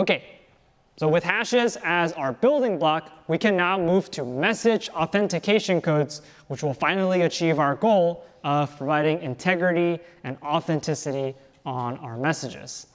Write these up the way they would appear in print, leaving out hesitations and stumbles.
Okay, so with hashes as our building block, we can now move to message authentication codes, which will finally achieve our goal of providing integrity and authenticity on our messages.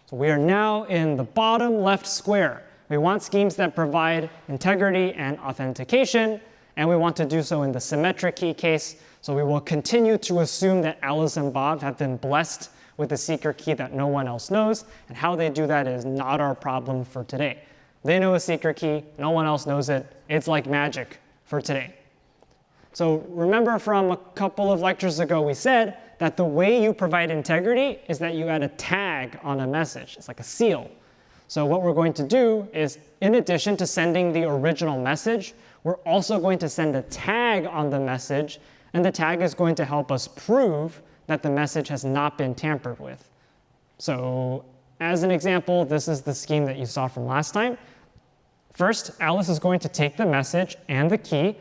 So we are now in the bottom left square. We want schemes that provide integrity and authentication, and we want to do so in the symmetric key case. So we will continue to assume that Alice and Bob have been blessed with a secret key that no one else knows, and how they do that is not our problem for today. They know a secret key, no one else knows it. It's like magic for today. So remember from a couple of lectures ago, we said that the way you provide integrity is that you add a tag on a message. It's like a seal. So what we're going to do is, in addition to sending the original message, we're also going to send a tag on the message, and the tag is going to help us prove that the message has not been tampered with. So as an example, this is the scheme that you saw from last time. First, Alice is going to take the message and the key.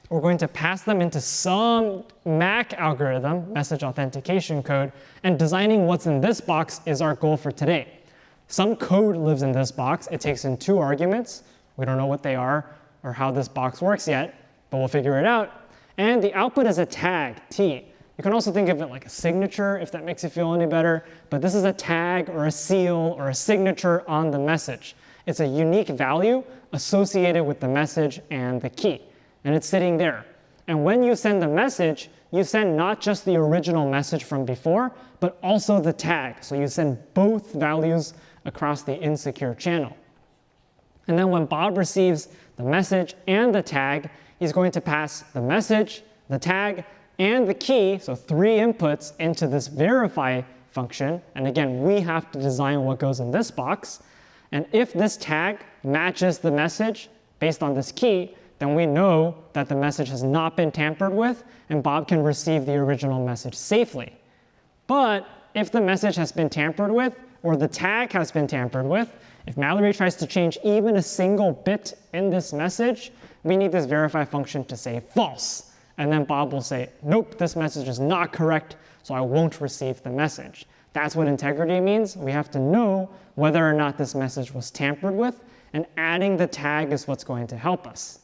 We're going to pass them into some MAC algorithm, message authentication code, and designing what's in this box is our goal for today. Some code lives in this box. It takes in 2 arguments. We don't know what they are or how this box works yet, but we'll figure it out. And the output is a tag, T. You can also think of it like a signature, if that makes you feel any better. But this is a tag or a seal or a signature on the message. It's a unique value associated with the message and the key. And it's sitting there. And when you send the message, you send not just the original message from before, but also the tag. So you send both values across the insecure channel. And then when Bob receives the message and the tag, he's going to pass the message, the tag, and the key, so 3 inputs, into this verify function. And again, we have to design what goes in this box. And if this tag matches the message based on this key, then we know that the message has not been tampered with, and Bob can receive the original message safely. But if the message has been tampered with, or the tag has been tampered with, if Mallory tries to change even a single bit in this message, we need this verify function to say false. And then Bob will say, nope, this message is not correct, so I won't receive the message. That's what integrity means. We have to know whether or not this message was tampered with, and adding the tag is what's going to help us.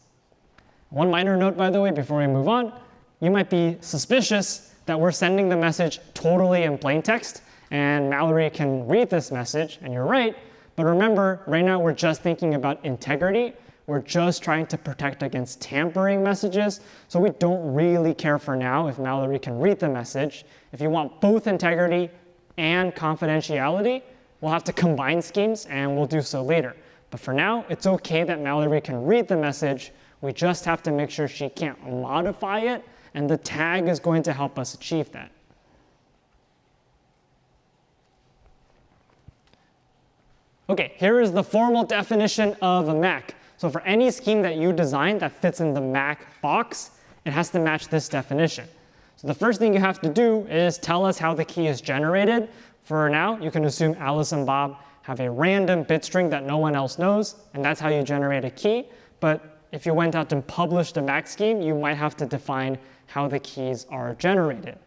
One minor note, by the way, before we move on, you might be suspicious that we're sending the message totally in plain text, and Mallory can read this message, and you're right. But remember, right now we're just thinking about integrity. We're just trying to protect against tampering messages, so we don't really care for now if Mallory can read the message. If you want both integrity and confidentiality, we'll have to combine schemes, and we'll do so later. But for now, it's okay that Mallory can read the message. We just have to make sure she can't modify it, and the tag is going to help us achieve that. Okay, here is the formal definition of a MAC. So for any scheme that you design that fits in the MAC box, it has to match this definition. So the first thing you have to do is tell us how the key is generated. For now, you can assume Alice and Bob have a random bit string that no one else knows, and that's how you generate a key. But if you went out and published a MAC scheme, you might have to define how the keys are generated.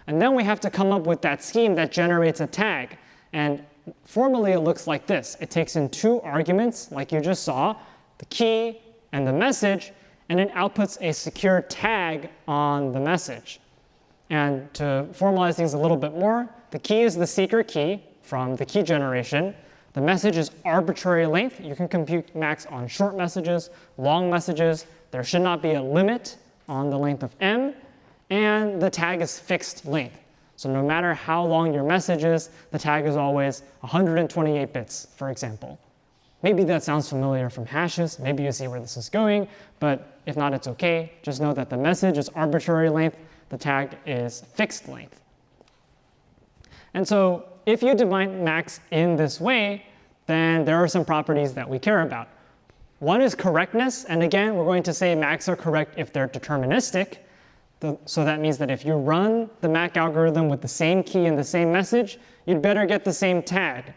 And then we have to come up with that scheme that generates a tag. And formally, it looks like this. It takes in 2 arguments, like you just saw, the key and the message, and it outputs a secure tag on the message. And to formalize things a little bit more, the key is the secret key from the key generation. The message is arbitrary length. You can compute max on short messages, long messages. There should not be a limit on the length of M. And the tag is fixed length. So no matter how long your message is, the tag is always 128 bits, for example. Maybe that sounds familiar from hashes. Maybe you see where this is going. But if not, it's OK. Just know that the message is arbitrary length. The tag is fixed length. And so if you define max in this way, then there are some properties that we care about. One is correctness. And again, we're going to say max are correct if they're deterministic. So that means that if you run the MAC algorithm with the same key and the same message, you'd better get the same tag.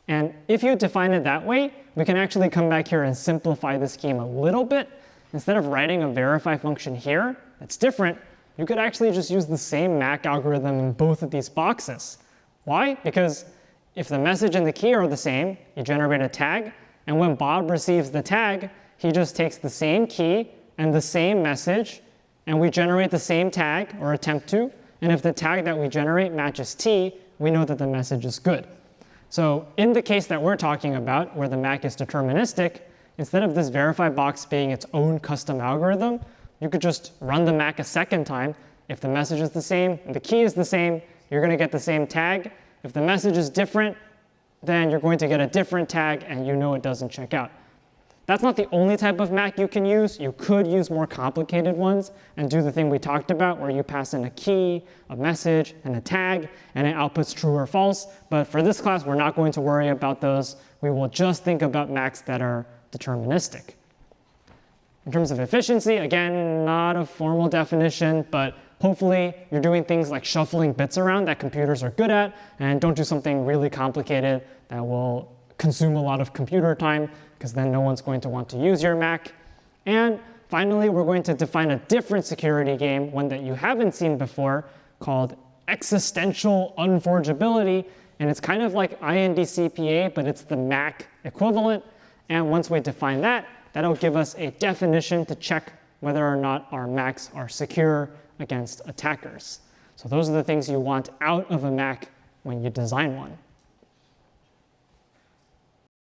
And if you define it that way, we can actually come back here and simplify the scheme a little bit. Instead of writing a verify function here that's different, you could actually just use the same MAC algorithm in both of these boxes. Why? Because if the message and the key are the same, you generate a tag, and when Bob receives the tag, he just takes the same key and the same message, and we generate the same tag, or attempt to, and if the tag that we generate matches T, we know that the message is good. So in the case that we're talking about, where the MAC is deterministic, instead of this verify box being its own custom algorithm, you could just run the MAC a second time. If the message is the same and the key is the same, you're going to get the same tag. If the message is different, then you're going to get a different tag, and you know it doesn't check out. That's not the only type of MAC you can use. You could use more complicated ones and do the thing we talked about, where you pass in a key, a message, and a tag, and it outputs true or false. But for this class, we're not going to worry about those. We will just think about MACs that are deterministic. In terms of efficiency, again, not a formal definition, but hopefully you're doing things like shuffling bits around that computers are good at, and don't do something really complicated that will consume a lot of computer time, because then no one's going to want to use your Mac. And finally, we're going to define a different security game, one that you haven't seen before, called existential unforgeability. And it's kind of like IND-CPA, but it's the Mac equivalent. And once we define that, that'll give us a definition to check whether or not our Macs are secure against attackers. So those are the things you want out of a Mac when you design one.